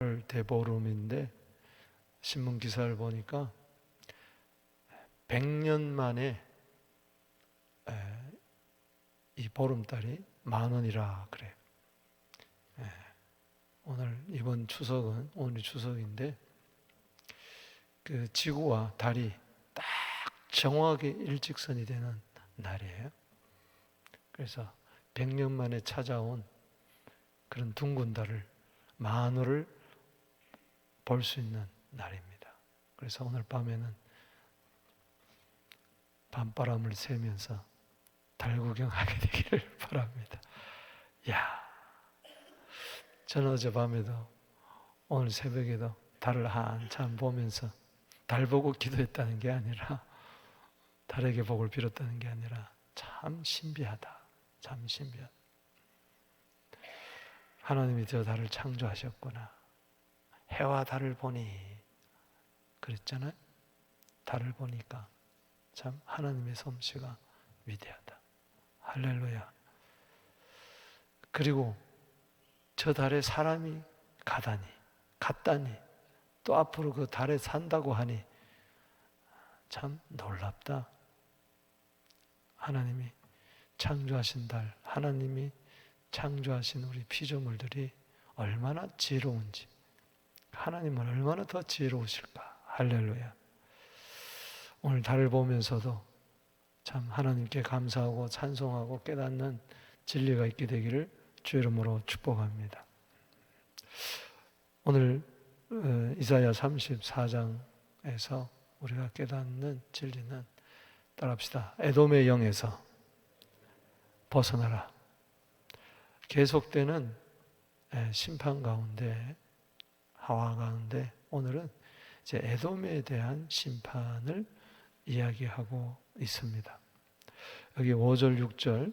오늘 대보름인데 신문 기사를 보니까 100년 만에 이 보름달이 10,000원이라 그래요. 오늘 이번 추석은 오늘이 추석인데 그 지구와 달이 딱 정확하게 일직선이 되는 날이에요. 그래서 100년 만에 찾아온 그런 둥근 달을 10,000원을 볼 수 있는 날입니다. 그래서 오늘 밤에는 밤바람을 쐬면서 달 구경하게 되기를 바랍니다. 야, 저는 어젯밤에도 오늘 새벽에도 달을 한참 보면서 달 보고 기도했다는 게 아니라 달에게 복을 빌었다는 게 아니라 참 신비하다. 참 신비하다. 하나님이 저 달을 창조하셨구나. 해와 달을 보니 그랬잖아요. 달을 보니까 참 하나님의 솜씨가 위대하다. 할렐루야. 그리고 저 달에 사람이 갔다니 또 앞으로 그 달에 산다고 하니 참 놀랍다. 하나님이 창조하신 달, 하나님이 창조하신 우리 피조물들이 얼마나 지혜로운지, 하나님은 얼마나 더 지혜로우실까. 할렐루야. 오늘 달을 보면서도 참 하나님께 감사하고 찬송하고 깨닫는 진리가 있게 되기를 주 이름으로 축복합니다. 오늘 이사야 34장에서 우리가 깨닫는 진리는 따라합시다. 에돔의 영에서 벗어나라. 계속되는 심판 가운데, 하와 가운데 오늘은 이제 에돔에 대한 심판을 이야기하고 있습니다. 여기 5절, 6절,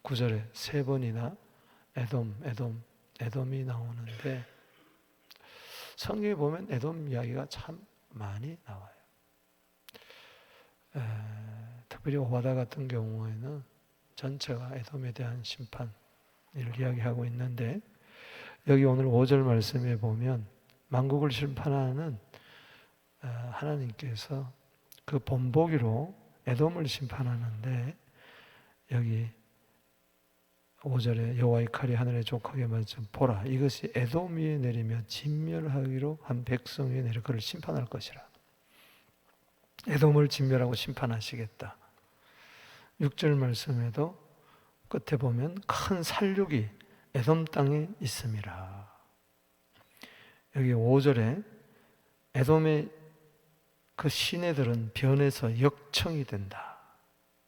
9절에 세 번이나 에돔이 나오는데 성경에 보면 에돔 이야기가 참 많이 나와요. 특별히 오바다 같은 경우에는 전체가 에돔에 대한 심판을 이야기하고 있는데 여기 오늘 5절 말씀에 보면 만국을 심판하는 하나님께서 그 본보기로 에돔을 심판하는데 여기 5절에 여호와의 칼이 하늘에 족하게 말씀 보라 이것이 에돔 위에 내리며 진멸하기로 한 백성 위에 내려 그를 심판할 것이라. 에돔을 진멸하고 심판하시겠다. 6절 말씀에도 끝에 보면 큰 살육이 에돔 땅에 있음이라. 여기 5절에 에돔의 그 시내들은 변해서 역청이 된다.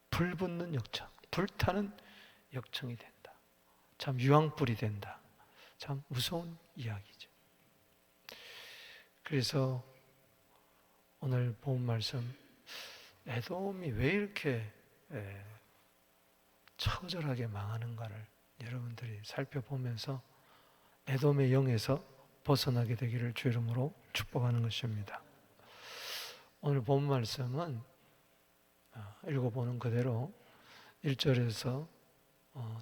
불붙는 역청, 불타는 역청이 된다. 참 유황불이 된다. 참 무서운 이야기죠. 그래서 오늘 본 말씀 에돔이 왜 이렇게 처절하게 망하는가를 여러분들이 살펴보면서 에돔의 영에서 벗어나게 되기를 주 이름으로 축복하는 것입니다. 오늘 본 말씀은 읽어보는 그대로 1절에서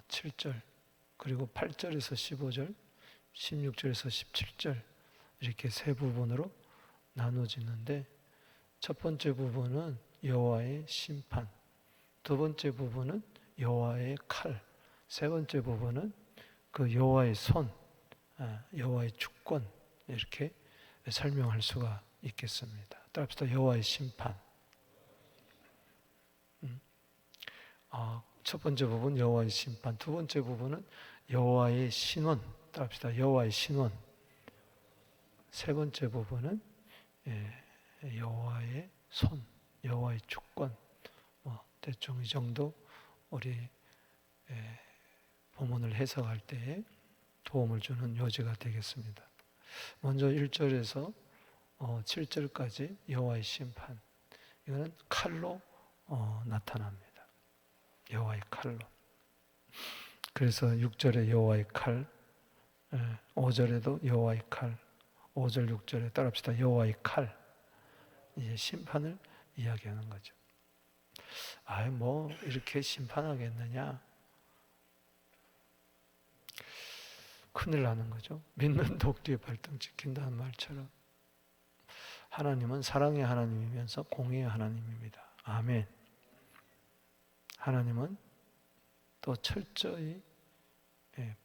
7절 그리고 8절에서 15절 16절에서 17절 이렇게 세 부분으로 나눠지는데 첫 번째 부분은 여호와의 심판, 두 번째 부분은 여호와의 칼, 세 번째 부분은 그 여호와의 손, 여호와의 주권 이렇게 설명할 수가 있겠습니다. 따라합시다. 여호와의 심판. 첫 번째 부분 여호와의 심판, 두 번째 부분은 여호와의 신원. 따라합시다. 여호와의 신원. 세 번째 부분은 여호와의 손, 여호와의 주권. 대충 이 정도 우리 본문을 해석할 때에 도움을 주는 요지가 되겠습니다. 먼저 1절에서 7절까지 여호와의 심판. 이거는 칼로 나타납니다. 여호와의 칼로. 그래서 6절에 여호와의 칼, 5절에도 여호와의 칼, 5절 6절에 따라합시다. 여호와의 칼. 이제 심판을 이야기하는 거죠. 이렇게 심판하겠느냐? 큰일 나는 거죠. 믿는 도끼에 발등 찍힌다는 말처럼 하나님은 사랑의 하나님이면서 공의의 하나님입니다. 아멘. 하나님은 또 철저히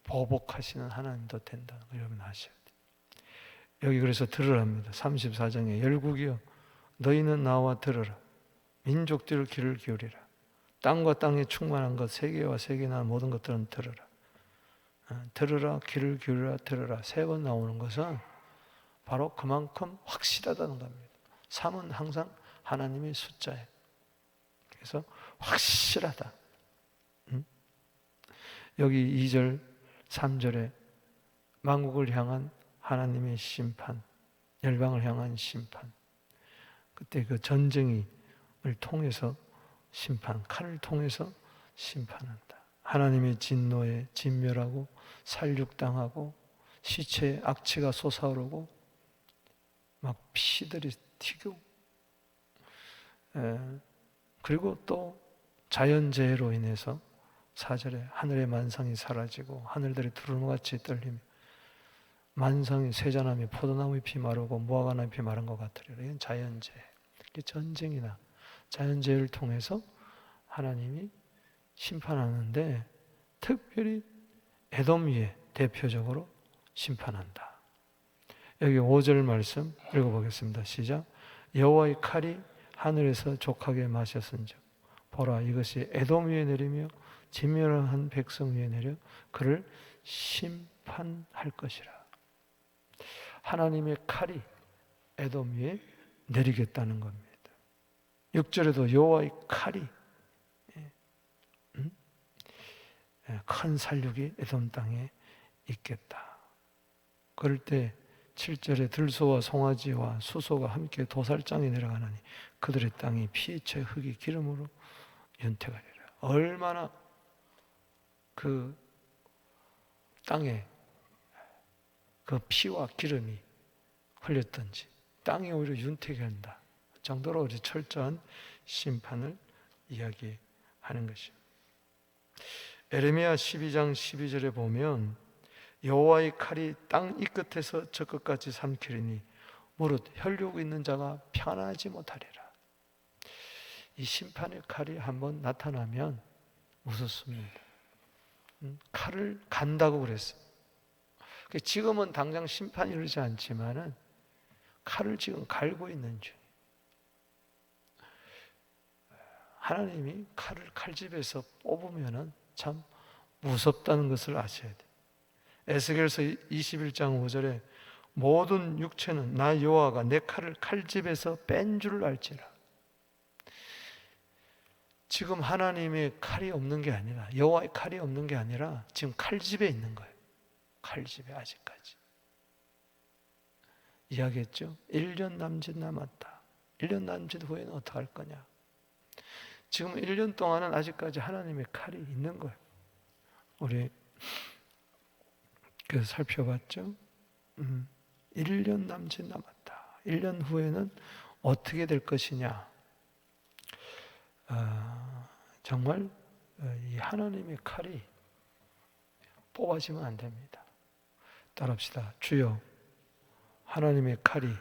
보복하시는 하나님도 된다는 걸 여러분 아셔야 돼요. 여기 그래서 들으랍니다. 34장에 열국이여 너희는 나와 들으라. 민족들 귀를 기울이라. 땅과 땅에 충만한 것 세계와 세계나 모든 것들은 들으라. 들으라 귀를 기울이라 들으라. 3번 나오는 것은 바로 그만큼 확실하다는 겁니다. 3은 항상 하나님의 숫자예요. 그래서 확실하다. 여기 2절 3절에 만국을 향한 하나님의 심판, 열방을 향한 심판, 그때 그 전쟁을 통해서 심판, 칼을 통해서 심판한다. 하나님의 진노에 진멸하고 살육당하고 시체에 악취가 솟아오르고 막 피들이 튀고, 그리고 또 자연재해로 인해서 4절에 하늘의 만상이 사라지고 하늘들이 두루마같이 떨리며 만상이 쇠잔나무 포도나무 잎이 마르고 무화과나무 잎이 마른 것 같으리라. 이건 자연재해, 전쟁이나 자연재해를 통해서 하나님이 심판하는데 특별히 에돔 위에 대표적으로 심판한다. 여기 5절 말씀 읽어보겠습니다. 시작. 여호와의 칼이 하늘에서 족하게 마셨은즉 보라 이것이 에돔 위에 내리며 진멸한 백성 위에 내려 그를 심판할 것이라. 하나님의 칼이 에돔 위에 내리겠다는 겁니다. 6절에도 여호와의 칼이 큰 살육이 에돔 땅에 있겠다. 그럴 때 7절에 들소와 송아지와 수소가 함께 도살장에 내려가나니 그들의 땅이 피채 흙이 기름으로 윤택하리라. 얼마나 그 땅에 그 피와 기름이 흘렸던지 땅이 오히려 윤택이 한다 정도로 철저한 심판을 이야기하는 것입니다. 에레미야 12장 12절에 보면 여호와의 칼이 땅 이 끝에서 저 끝까지 삼키리니 무릇 혈육 있는 자가 편하지 못하리라. 이 심판의 칼이 한번 나타나면 무섭습니다. 칼을 간다고 그랬어요. 지금은 당장 심판이 이르지 않지만은 칼을 지금 갈고 있는 중. 하나님이 칼을 칼집에서 뽑으면은 참 무섭다는 것을 아셔야 돼요. 에스겔서 21장 5절에 모든 육체는 나 여호와가 내 칼을 칼집에서 뺀 줄을 알지라. 지금 하나님의 칼이 없는 게 아니라 여호와의 칼이 없는 게 아니라 지금 칼집에 있는 거예요. 칼집에 아직까지. 이야기했죠. 1년 남짓 남았다. 1년 남짓 후에는 어떻게 할 거냐. 지금 1년 동안은 아직까지 하나님의 칼이 있는 거예요. 우리 그래서 살펴봤죠. 1년 남짓 남았다. 1년 후에는 어떻게 될 것이냐. 정말 이 하나님의 칼이 뽑아지면 안 됩니다. 따라합시다. 주여 하나님의 칼이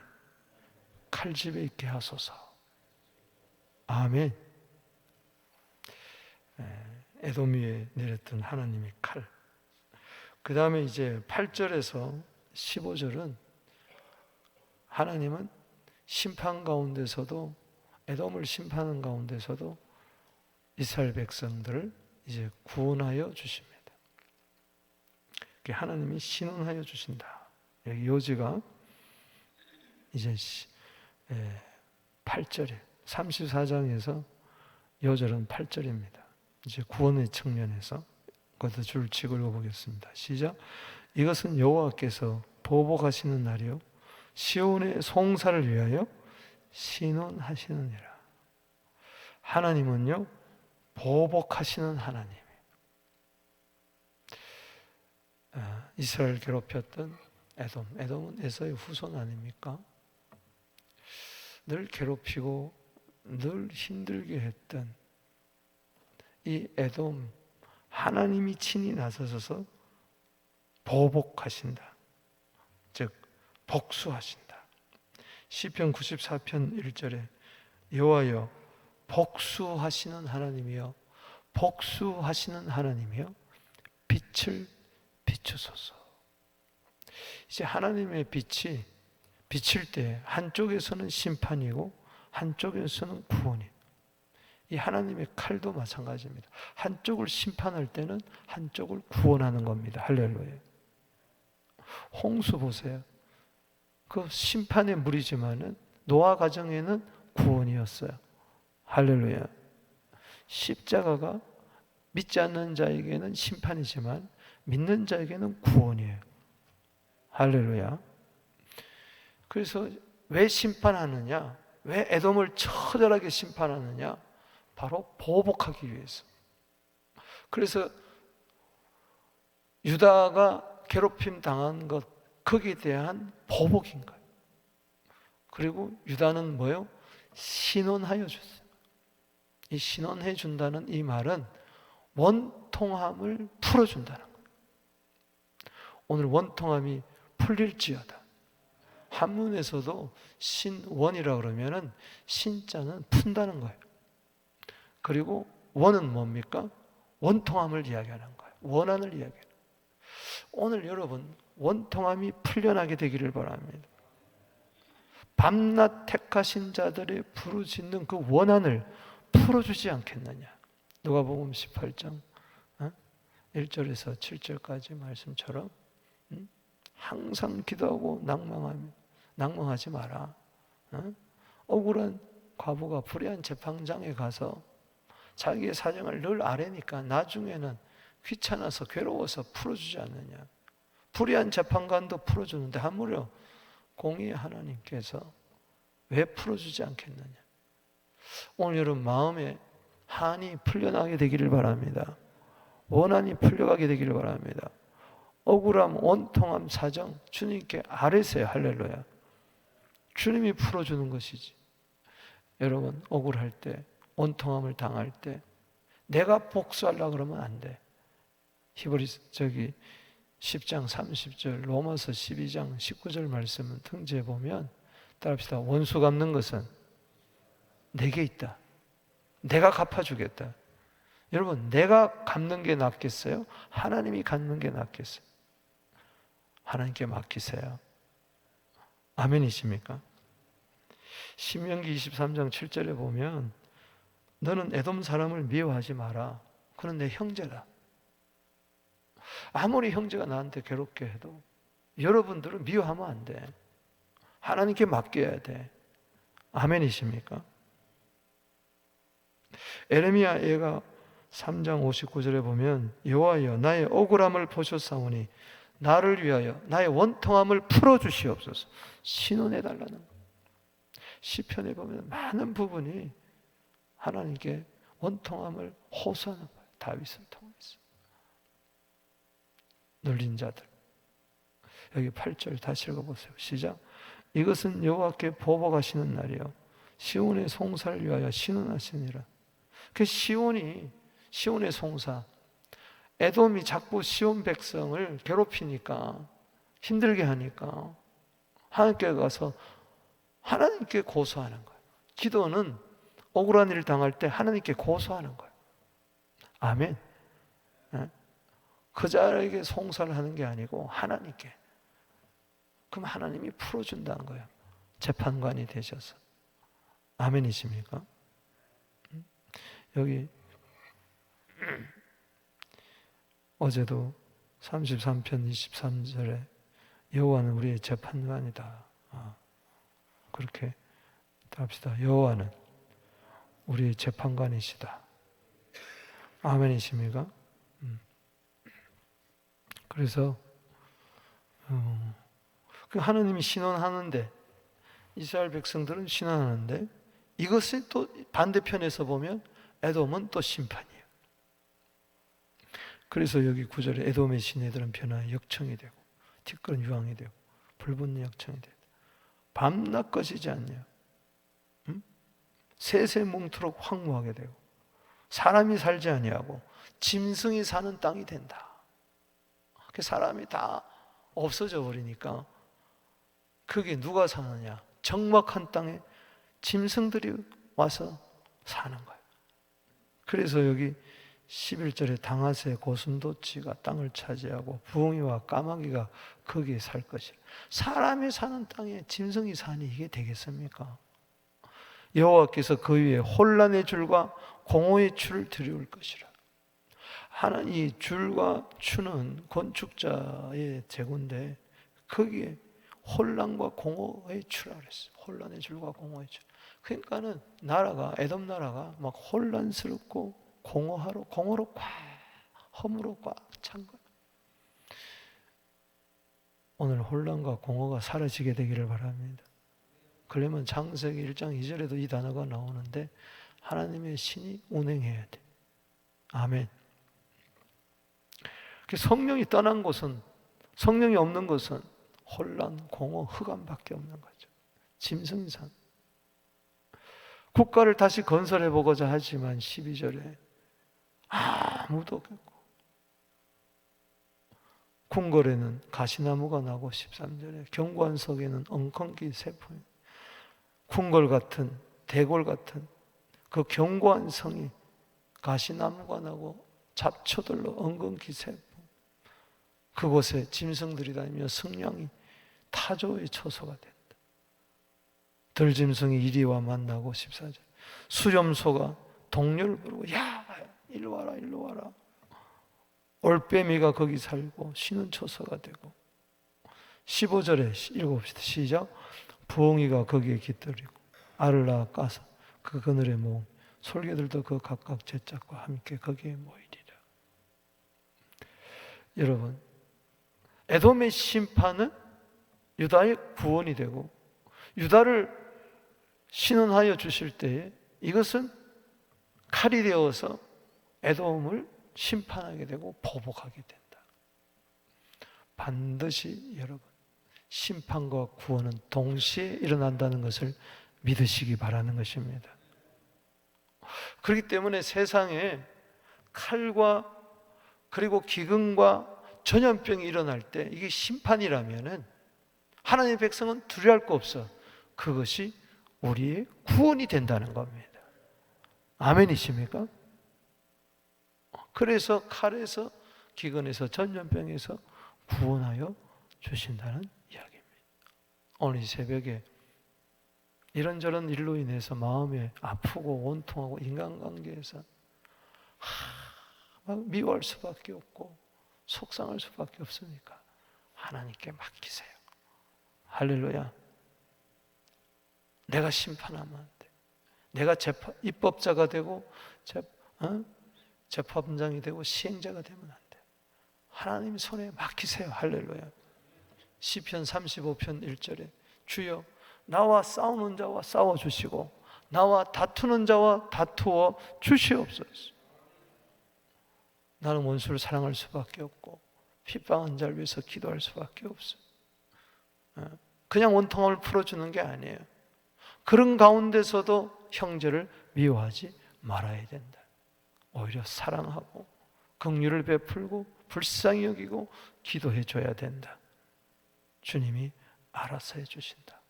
칼집에 있게 하소서. 아멘. 에돔 위에 내렸던 하나님의 칼. 그 다음에 이제 8절에서 15절은 하나님은 심판 가운데서도 에돔을 심판하는 가운데서도 이스라엘 백성들을 이제 구원하여 주십니다. 하나님이 신원하여 주신다. 여기 요지가 이제 8절에 34장에서 요절은 8절입니다. 이제 구원의 측면에서 그것도 줄 치고 읽어보겠습니다. 시작. 이것은 여호와께서 보복하시는 날이요 시온의 송사를 위하여 신원하시느니라. 하나님은요 보복하시는 하나님. 이스라엘 괴롭혔던 에돔은 에서의 후손 아닙니까? 늘 괴롭히고 늘 힘들게 했던 이 에돔, 하나님이 친히 나서서 보복하신다. 즉 복수하신다. 시편 94편 1절에 여호와여 복수하시는 하나님이여 복수하시는 하나님이여 빛을 비추소서. 이제 하나님의 빛이 비칠 때 한쪽에서는 심판이고 한쪽에서는 구원이에요. 이 하나님의 칼도 마찬가지입니다. 한쪽을 심판할 때는 한쪽을 구원하는 겁니다. 할렐루야. 홍수 보세요. 그 심판의 물이지만은 노아 가정에는 구원이었어요. 할렐루야. 십자가가 믿지 않는 자에게는 심판이지만 믿는 자에게는 구원이에요. 할렐루야. 그래서 왜 심판하느냐? 왜 에돔을 처절하게 심판하느냐? 바로 보복하기 위해서. 그래서 유다가 괴롭힘 당한 것, 거기에 대한 보복인 거예요. 그리고 유다는 뭐요? 신원하여 줬어요. 이 신원해 준다는 이 말은 원통함을 풀어준다는 거예요. 오늘 원통함이 풀릴지어다. 한문에서도 신원이라 그러면은 신자는 푼다는 거예요. 그리고 원은 뭡니까? 원통함을 이야기하는 거예요. 원한을 이야기하는 거예요. 오늘 여러분 원통함이 풀려나게 되기를 바랍니다. 밤낮 택하신 자들의 부르짖는 그 원한을 풀어주지 않겠느냐. 누가복음 18장 1절에서 7절까지 말씀처럼 항상 기도하고 낭망하지 마라. 억울한 과부가 불의한 재판장에 가서 자기의 사정을 늘 아뢰니까 나중에는 귀찮아서 괴로워서 풀어주지 않느냐. 불의한 재판관도 풀어주는데 하물며 공의의 하나님께서 왜 풀어주지 않겠느냐. 오늘 여러분 마음에 한이 풀려나게 되기를 바랍니다. 원한이 풀려가게 되기를 바랍니다. 억울함, 원통함, 사정 주님께 아뢰세요. 할렐루야. 주님이 풀어주는 것이지. 여러분 억울할 때, 원통함을 당할 때 내가 복수하려고 그러면 안 돼. 히브리서 10장 30절, 로마서 12장 19절 말씀은 등지해 보면 따라합시다. 원수 갚는 것은 내게 있다. 내가 갚아주겠다. 여러분 내가 갚는 게 낫겠어요? 하나님이 갚는 게 낫겠어요? 하나님께 맡기세요. 아멘이십니까? 신명기 23장 7절에 보면 너는 에돔 사람을 미워하지 마라. 그는 내 형제라. 아무리 형제가 나한테 괴롭게 해도 여러분들은 미워하면 안 돼. 하나님께 맡겨야 돼. 아멘이십니까? 에레미야 예가 3장 59절에 보면 여호와여 나의 억울함을 보셨사오니 나를 위하여 나의 원통함을 풀어주시옵소서. 신원해달라는 거예요. 시편에 보면 많은 부분이 하나님께 원통함을 호소하는 거예요. 다윗을 통해서. 눌린 자들. 여기 8절 다시 읽어보세요. 시작. 이것은 여호와께 보복하시는 날이요 시온의 송사를 위하여 신원하시니라. 그 시온의 송사, 에돔이 자꾸 시온 백성을 괴롭히니까 힘들게 하니까 하나님께 가서 하나님께 고소하는 거예요. 기도는 억울한 일을 당할 때 하나님께 고소하는 거예요. 아멘. 그 자에게 송사를 하는 게 아니고 하나님께. 그럼 하나님이 풀어준다는 거예요. 재판관이 되셔서. 아멘이십니까? 여기 어제도 33편 23절에 여호와는 우리의 재판관이다. 그렇게 합시다. 여호와는 우리의 재판관이시다. 아멘이십니까? 그래서 하나님이 신원하는데 이스라엘 백성들은 신원하는데 이것을 또 반대편에서 보면 에돔은 또 심판이에요. 그래서 여기 9절에 에돔의 시내들은 변화의 역청이 되고 티끌은 유황이 되고 불붙는 역청이 되고 밤낮 꺼지지 않냐. 세세뭉토록 황무하게 되고 사람이 살지 아니하고 짐승이 사는 땅이 된다. 그 사람이 다 없어져 버리니까 그게 누가 사느냐? 적막한 땅에 짐승들이 와서 사는 거예요. 그래서 여기 11절에 당하세 고슴도치가 땅을 차지하고 부엉이와 까마귀가 거기에 살 것이라. 사람이 사는 땅에 짐승이 사니 이게 되겠습니까? 여호와께서 그 위에 혼란의 줄과 공허의 추를 들여올 것이라. 하나님 이 줄과 추는 건축자의 제구인데 거기에 혼란과 공허의 추라 그랬어요. 혼란의 줄과 공허의 줄. 그러니까는 나라가 에돔 나라가 막 혼란스럽고 공허로 꽉 허무로 꽉 찬 거예요. 오늘 혼란과 공허가 사라지게 되기를 바랍니다. 그러면 창세기 1장 2절에도 이 단어가 나오는데 하나님의 신이 운행해야 돼. 아멘. 성령이 떠난 곳은, 성령이 없는 것은 혼란, 공허, 흑암밖에 없는 거죠. 짐승산. 국가를 다시 건설해 보고자 하지만 12절에 아무도 없고 궁궐에는 가시나무가 나고 13절에 견고한 석에는 엉겅퀴 세포. 궁궐 같은 대궐 같은 그 견고한 성이 가시나무가 나고 잡초들로 엉겅퀴 세포. 그곳에 짐승들이 다니며 승냥이 타조의 처소가 된다. 들짐승이 이리와 만나고 14절 수렴소가 동료를 부르고 야 일로 와라 일로 와라. 올빼미가 거기 살고 쉬는 처소가 되고 15절에 읽어봅시다. 시작. 부엉이가 거기에 깃들이고 알을 낳아 까서 그 그늘에 모으고 솔개들도 그 각각 제 짝과 함께 거기에 모이리라. 여러분, 에돔의 심판은 유다의 구원이 되고 유다를 신원하여 주실 때에 이것은 칼이 되어서 에돔을 심판하게 되고 보복하게 된다. 반드시 여러분 심판과 구원은 동시에 일어난다는 것을 믿으시기 바라는 것입니다. 그렇기 때문에 세상에 칼과 그리고 기근과 전염병이 일어날 때 이게 심판이라면은 하나님의 백성은 두려워할 거 없어. 그것이 우리의 구원이 된다는 겁니다. 아멘이십니까? 그래서 칼에서 기근에서 전염병에서 구원하여 주신다는 이야기입니다. 오늘 이 새벽에 이런저런 일로 인해서 마음이 아프고 원통하고 인간관계에서 막 미워할 수밖에 없고 속상할 수밖에 없으니까 하나님께 맡기세요. 할렐루야. 내가 심판하면 안 돼. 내가 입법자가 되고 재판장이 되고 시행자가 되면 안 돼. 하나님 손에 맡기세요. 할렐루야. 시편 35편 1절에 주여 나와 싸우는 자와 싸워주시고 나와 다투는 자와 다투어 주시옵소서. 나는 원수를 사랑할 수밖에 없고 핍박한 자를 위해서 기도할 수밖에 없어. 그냥 원통함을 풀어주는 게 아니에요. 그런 가운데서도 형제를 미워하지 말아야 된다. 오히려 사랑하고 긍휼을 베풀고 불쌍히 여기고 기도해 줘야 된다. 주님이 알아서 해 주신다.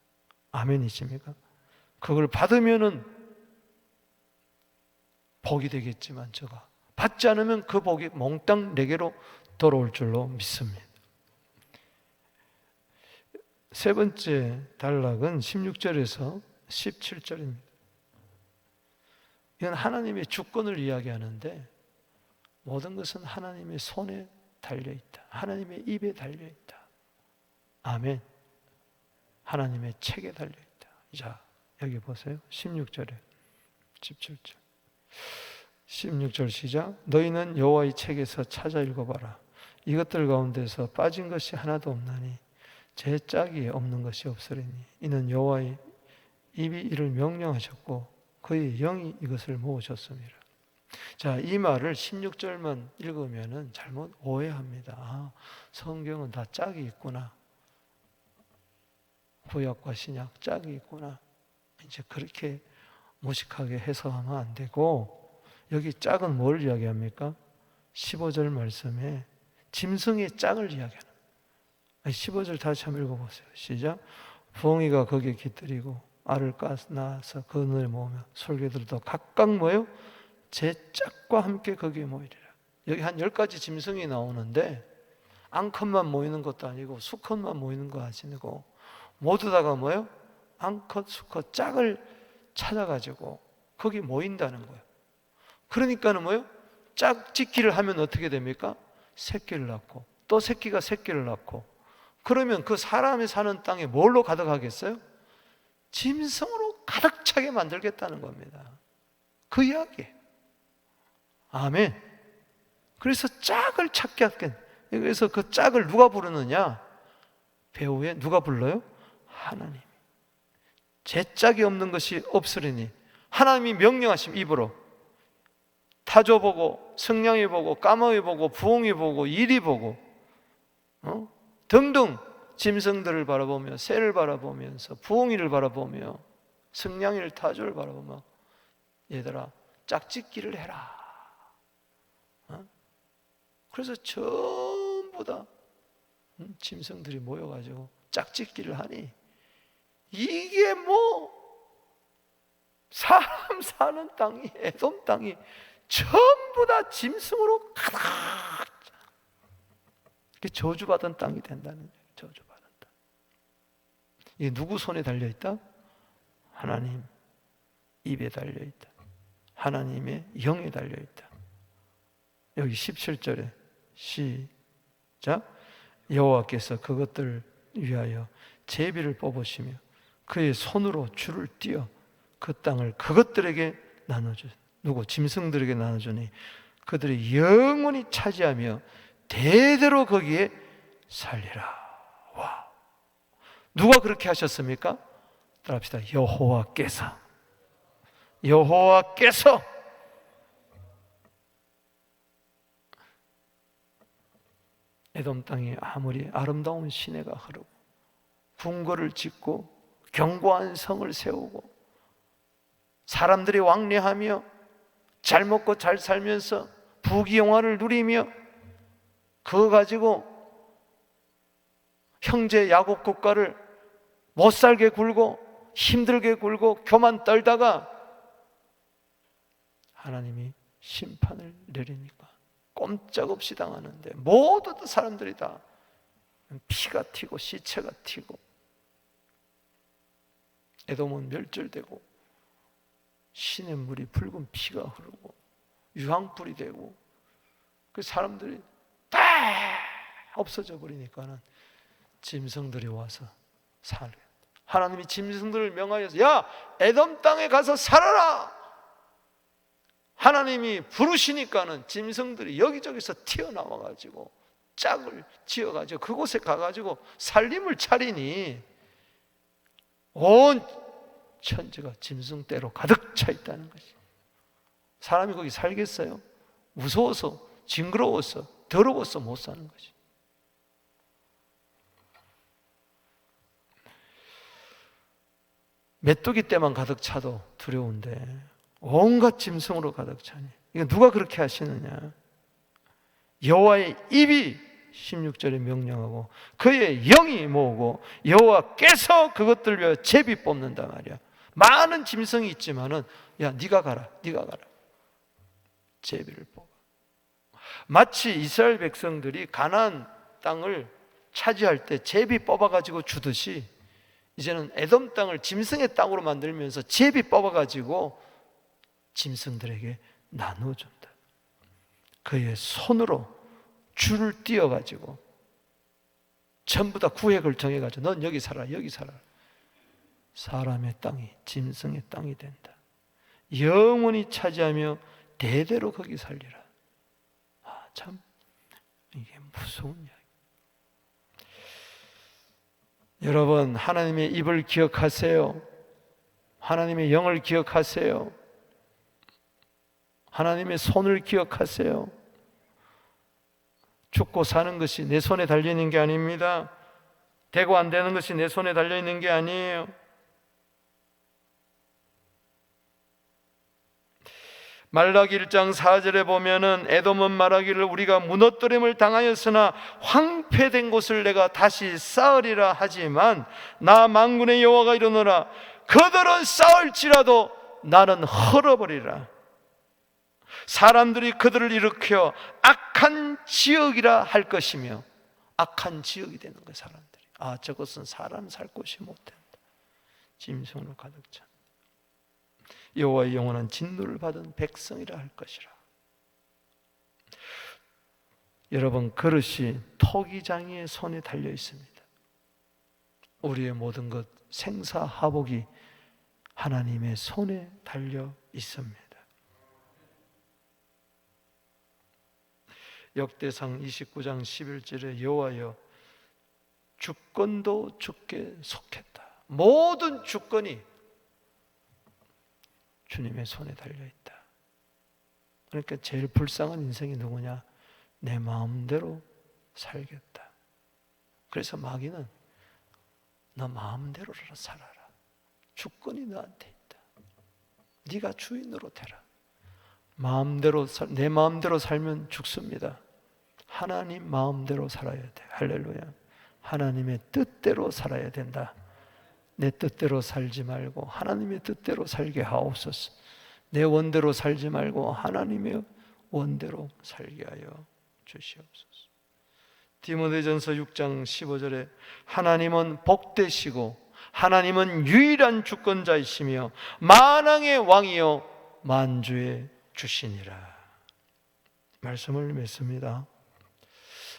아멘이십니까? 그걸 받으면은 복이 되겠지만 저가 받지 않으면 그 복이 몽땅 내게로 돌아올 줄로 믿습니다. 세 번째 단락은 16절에서 17절입니다. 이건 하나님의 주권을 이야기하는데 모든 것은 하나님의 손에 달려있다. 하나님의 입에 달려있다. 아멘. 하나님의 책에 달려있다. 자, 여기 보세요. 16절에 17절 16절 시작. 너희는 여호와의 책에서 찾아 읽어봐라. 이것들 가운데서 빠진 것이 하나도 없나니 제 짝이 없는 것이 없으리니 이는 여호와의 입이 이를 명령하셨고 그의 영이 이것을 모으셨습니다. 자, 이 말을 16절만 읽으면 잘못 오해합니다. 아, 성경은 다 짝이 있구나. 구약과 신약 짝이 있구나. 이제 그렇게 무식하게 해석하면 안 되고 여기 짝은 뭘 이야기합니까? 15절 말씀에 짐승의 짝을 이야기하는. 15절 다시 한번 읽어보세요. 시작. 부엉이가 거기에 깃들이고 알을 낳아서 그늘에 모으며 솔개들도 각각 모여 제 짝과 함께 거기에 모이리라. 여기 한 10가지 짐승이 나오는데 앙컷만 모이는 것도 아니고 수컷만 모이는 거 아니고 모두 다가 뭐예요? 앙컷, 수컷, 짝을 찾아가지고 거기 모인다는 거예요. 그러니까는 뭐예요? 짝짓기를 하면 어떻게 됩니까? 새끼를 낳고 또 새끼가 새끼를 낳고, 그러면 그 사람이 사는 땅에 뭘로 가득하겠어요? 짐승으로 가득 차게 만들겠다는 겁니다. 그 이야기예요. 아멘. 그래서 짝을 찾게 하겠. 그래서 그 짝을 누가 부르느냐? 배후에 누가 불러요? 하나님이. 제 짝이 없는 것이 없으리니 하나님이 명령하심 입으로 타조 보고 성냥이 보고 까마귀 보고 부엉이 보고 이리 보고 등등 짐승들을 바라보며 새를 바라보면서 부엉이를 바라보며 성냥이를 타조를 바라보며 얘들아 짝짓기를 해라. 그래서 전부 다 짐승들이 모여가지고 짝짓기를 하니 이게 뭐 사람 사는 땅이 에돔 땅이 전부 다 짐승으로 가득 저주받은 땅이 된다는 거예요. 저주받은 땅. 이게 누구 손에 달려있다? 하나님 입에 달려있다. 하나님의 영에 달려있다. 여기 17절에 시작. 여호와께서 그것들을 위하여 제비를 뽑으시며 그의 손으로 줄을 띄어 그 땅을 그것들에게 나눠주니 누구? 짐승들에게 나눠주니 그들이 영원히 차지하며 대대로 거기에 살리라. 와, 누가 그렇게 하셨습니까? 따라합시다. 여호와께서 에돔 땅에 아무리 아름다운 시내가 흐르고 궁궐을 짓고 견고한 성을 세우고 사람들이 왕래하며 잘 먹고 잘 살면서 부귀영화를 누리며 그거 가지고 형제 야곱 국가를 못 살게 굴고 힘들게 굴고 교만 떨다가 하나님이 심판을 내리니까 꼼짝없이 당하는데 모두 사람들이 다 피가 튀고 시체가 튀고 에돔은 멸절되고 시냇물이 붉은 피가 흐르고 유황불이 되고 그 사람들이 다 없어져 버리니까는 짐승들이 와서 살아요. 하나님이 짐승들을 명하여서 야 에돔 땅에 가서 살아라. 하나님이 부르시니까는 짐승들이 여기저기서 튀어나와가지고 짝을 지어가지고 그곳에 가가지고 살림을 차리니 온 천지가 짐승떼로 가득 차 있다는 것이. 사람이 거기 살겠어요? 무서워서, 징그러워서, 더러워서 못 사는 것이. 메뚜기 떼만 가득 차도 두려운데 온갖 짐승으로 가득 차니 이거 누가 그렇게 하시느냐? 여호와의 입이 16절에 명령하고 그의 영이 모으고 여호와께서 그것들을 위하여 제비 뽑는단 말이야. 많은 짐승이 있지만은 야 네가 가라 제비를 뽑아. 마치 이스라엘 백성들이 가나안 땅을 차지할 때 제비 뽑아가지고 주듯이 이제는 에돔 땅을 짐승의 땅으로 만들면서 제비 뽑아가지고 짐승들에게 나눠준다. 그의 손으로 줄을 띄어가지고 전부 다 구획을 정해가지고 넌 여기 살아 여기 살아. 사람의 땅이 짐승의 땅이 된다. 영원히 차지하며 대대로 거기 살리라. 참 이게 무서운 이야기. 여러분 하나님의 입을 기억하세요. 하나님의 영을 기억하세요. 하나님의 손을 기억하세요. 죽고 사는 것이 내 손에 달려있는 게 아닙니다. 되고 안 되는 것이 내 손에 달려있는 게 아니에요. 말라기 1장 4절에 보면은 에돔은 말하기를 우리가 무너뜨림을 당하였으나 황폐된 곳을 내가 다시 쌓으리라 하지만 나 만군의 여호와가 이르노라 그들은 쌓을지라도 나는 헐어버리라. 사람들이 그들을 일으켜 악한 지역이라 할 것이며, 악한 지역이 되는 거예요. 사람들이 저것은 사람 살 곳이 못된다, 짐승으로 가득 찬 여호와의 영원한 진노를 받은 백성이라 할 것이라. 여러분, 그릇이 토기장이의 손에 달려 있습니다. 우리의 모든 것 생사하복이 하나님의 손에 달려 있습니다. 역대상 29장 11절에 여호와여 주권도 주께 속했다. 모든 주권이 주님의 손에 달려있다. 그러니까 제일 불쌍한 인생이 누구냐? 내 마음대로 살겠다. 그래서 마귀는 너 마음대로 살아라. 주권이 너한테 있다. 네가 주인으로 되라. 내 마음대로 살면 죽습니다. 하나님 마음대로 살아야 돼. 할렐루야. 하나님의 뜻대로 살아야 된다. 내 뜻대로 살지 말고 하나님의 뜻대로 살게 하옵소서. 내 원대로 살지 말고 하나님의 원대로 살게 하여 주시옵소서. 디모데전서 6장 15절에 하나님은 복되시고 하나님은 유일한 주권자이시며 만왕의 왕이요 만주의 주시니라. 말씀을 맺습니다.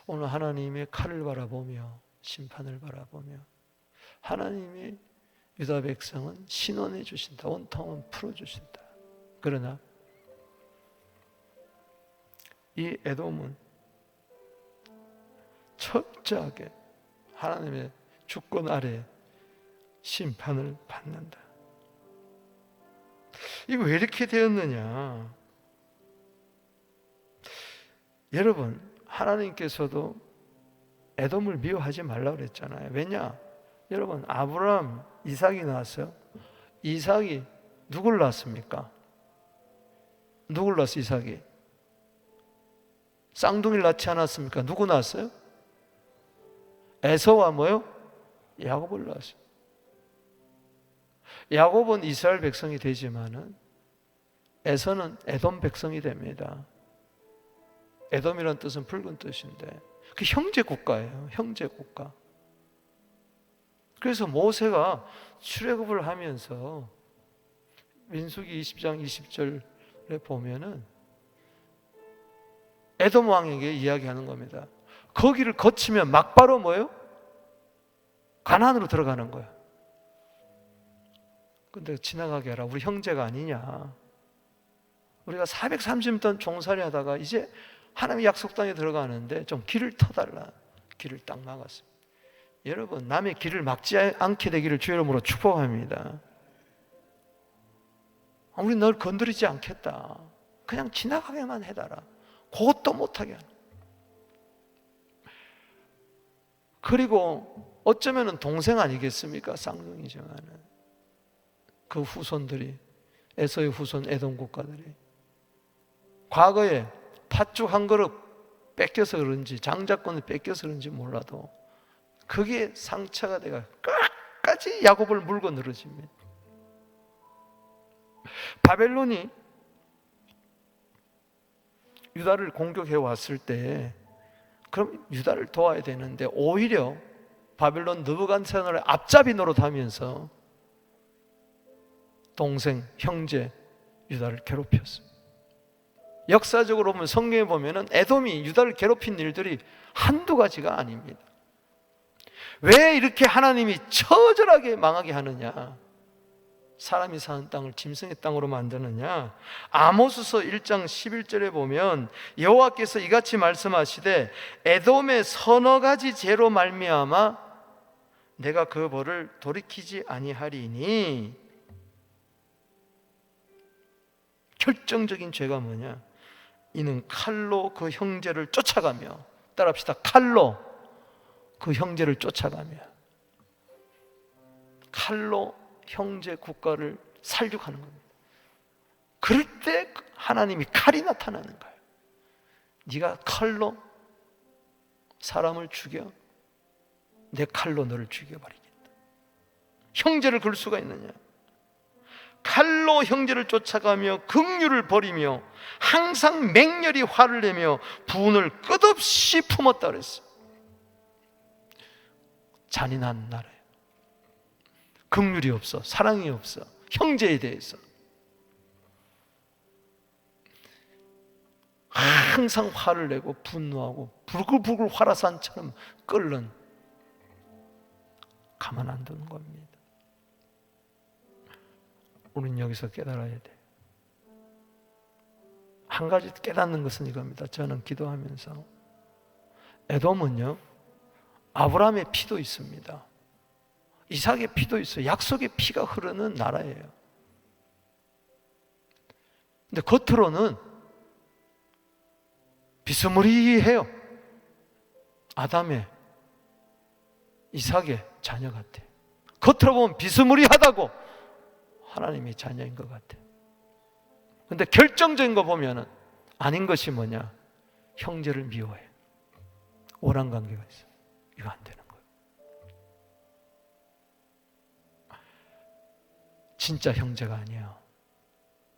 오늘 하나님의 칼을 바라보며 심판을 바라보며 하나님이 유다 백성은 신원해 주신다, 원통은 풀어주신다. 그러나 이 에돔은 철저하게 하나님의 주권 아래 심판을 받는다. 이거 왜 이렇게 되었느냐? 여러분, 하나님께서도 에돔을 미워하지 말라고 그랬잖아요. 왜냐? 여러분, 아브라함, 이삭이 나왔어요. 이삭이 누굴 낳았습니까? 누굴 낳았어요? 이삭이 쌍둥이를 낳지 않았습니까? 누구 낳았어요? 에서와 뭐요? 야곱을 낳았어요. 야곱은 이스라엘 백성이 되지만은 에서는 에돔 백성이 됩니다. 에돔이라는 뜻은 붉은 뜻인데 그 형제 국가예요. 형제 국가. 그래서 모세가 출애굽을 하면서 민수기 20장 20절에 보면은 에돔 왕에게 이야기하는 겁니다. 거기를 거치면 막바로 뭐예요? 가나안으로 들어가는 거야. 근데 지나가게 해라. 우리 형제가 아니냐. 우리가 430년 종살이 하다가 이제 하나님의 약속 땅에 들어가는데 좀 길을 터달라. 길을 딱 막았습니다. 여러분, 남의 길을 막지 않게 되기를 주의 이름으로 축복합니다. 우리 널 건드리지 않겠다. 그냥 지나가게만 해달라. 그것도 못하게 하는. 그리고 어쩌면 동생 아니겠습니까? 쌍둥이지만은 그 후손들이, 에서의 후손 에돔 국가들이 과거에 팥죽 한 그릇 뺏겨서 그런지 장자권을 뺏겨서 그런지 몰라도 그게 상처가 돼가 끝까지 야곱을 물고 늘어집니다. 바벨론이 유다를 공격해 왔을 때 그럼 유다를 도와야 되는데 오히려 바벨론 느부갓네살을 앞잡이 노릇하면서 동생, 형제 유다를 괴롭혔어요. 역사적으로 보면 성경에 보면은 에돔이 유다를 괴롭힌 일들이 한두 가지가 아닙니다. 왜 이렇게 하나님이 처절하게 망하게 하느냐? 사람이 사는 땅을 짐승의 땅으로 만드느냐? 아모스서 1장 11절에 보면 여호와께서 이같이 말씀하시되 에돔의 서너 가지 죄로 말미암아 내가 그 벌을 돌이키지 아니하리니. 결정적인 죄가 뭐냐? 이는 칼로 그 형제를 쫓아가며, 따라합시다. 칼로 그 형제를 쫓아가며, 칼로 형제 국가를 살육하는 겁니다. 그럴 때 하나님이 칼이 나타나는 거예요. 네가 칼로 사람을 죽여? 내 칼로 너를 죽여버리겠다. 형제를 그럴 수가 있느냐? 칼로 형제를 쫓아가며 긍휼을 버리며 항상 맹렬히 화를 내며 분을 끝없이 품었다 그랬어요. 잔인한 나라예요. 긍휼이 없어, 사랑이 없어, 형제에 대해서 항상 화를 내고 분노하고 불글불글 화라산처럼 끓는, 가만 안 두는 겁니다. 우리는 여기서 깨달아야 돼. 한 가지 깨닫는 것은 이겁니다. 저는 기도하면서 에돔은요, 아브라함의 피도 있습니다. 이삭의 피도 있어요. 약속의 피가 흐르는 나라예요. 근데 겉으로는 비스무리해요. 아담의, 이삭의 자녀 같아. 겉으로 보면 비스무리하다고 하나님의 자녀인 것 같아. 근데 결정적인 거 보면은 아닌 것이 뭐냐? 형제를 미워해. 오란 관계가 있어. 이거 안 되는 거예요. 진짜 형제가 아니야.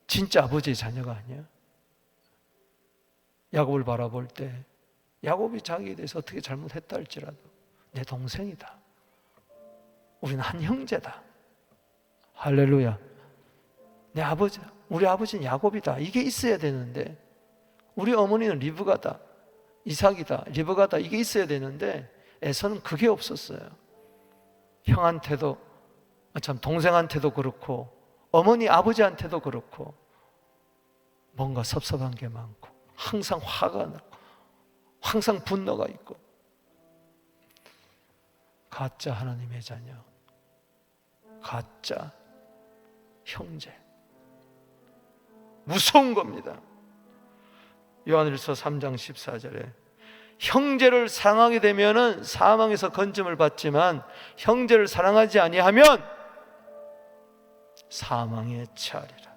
진짜 아버지의 자녀가 아니야. 야곱을 바라볼 때 야곱이 자기에 대해서 어떻게 잘못했다 할지라도 내 동생이다. 우리는 한 형제다. 할렐루야. 내 아버지, 우리 아버지는 야곱이다. 이게 있어야 되는데, 우리 어머니는 리브가다, 이삭이다, 리브가다, 이게 있어야 되는데 에서는 그게 없었어요. 형한테도, 참 동생한테도 그렇고 어머니 아버지한테도 그렇고 뭔가 섭섭한 게 많고 항상 화가 나고 항상 분노가 있고. 가짜 하나님의 자녀, 가짜 형제, 무서운 겁니다. 요한일서 3장 14절에 형제를 사랑하게 되면은 사망에서 건짐을 받지만 형제를 사랑하지 아니하면 사망에 처하리라.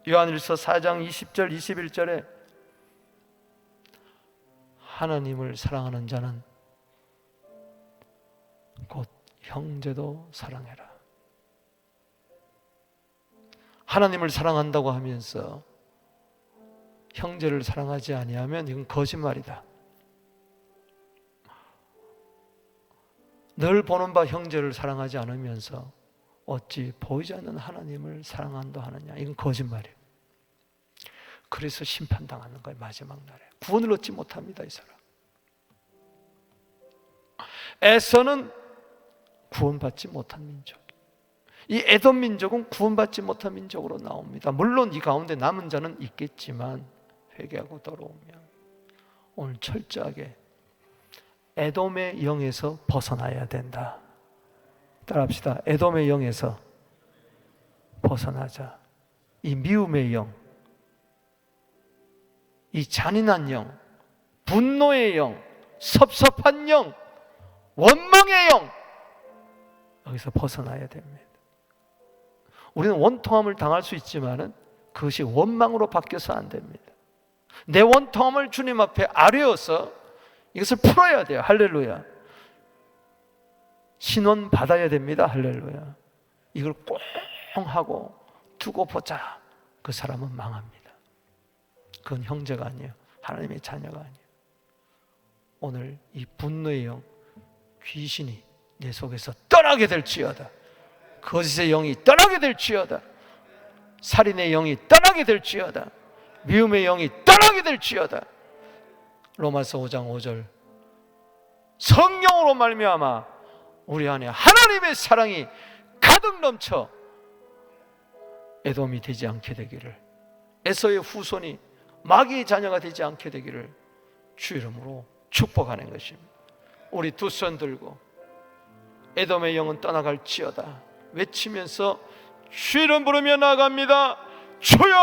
요한일서 4장 20절 21절에 하나님을 사랑하는 자는 곧 형제도 사랑해라. 하나님을 사랑한다고 하면서 형제를 사랑하지 아니하면 이건 거짓말이다. 늘 보는 바 형제를 사랑하지 않으면서 어찌 보이지 않는 하나님을 사랑한다 하느냐, 이건 거짓말이에요. 그래서 심판당하는 거예요. 마지막 날에 구원을 얻지 못합니다. 이 사람 에서는 구원받지 못한 민족, 이 에돔 민족은 구원받지 못한 민족으로 나옵니다. 물론 이 가운데 남은 자는 있겠지만 회개하고 돌아오면 오늘 철저하게 에돔의 영에서 벗어나야 된다. 따라합시다. 에돔의 영에서 벗어나자. 이 미움의 영, 이 잔인한 영, 분노의 영, 섭섭한 영, 원망의 영, 여기서 벗어나야 됩니다. 우리는 원통함을 당할 수 있지만은 그것이 원망으로 바뀌어서 안 됩니다. 내 원통함을 주님 앞에 아뢰어서 이것을 풀어야 돼요. 할렐루야. 신원 받아야 됩니다. 할렐루야. 이걸 꼭 하고 두고 보자. 그 사람은 망합니다. 그건 형제가 아니에요. 하나님의 자녀가 아니에요. 오늘 이 분노의 영, 귀신이 내 속에서 떠나게 될지어다. 거짓의 영이 떠나게 될지어다. 살인의 영이 떠나게 될지어다. 미움의 영이 떠나게 될지어다. 로마서 5장 5절 성령으로 말미암아 우리 안에 하나님의 사랑이 가득 넘쳐 에돔이 되지 않게 되기를, 에서의 후손이 마귀의 자녀가 되지 않게 되기를 주 이름으로 축복하는 것입니다. 우리 두 손 들고 에돔의 영은 떠나갈지어다 외치면서 주 이름 부르며 나아갑니다. 주여!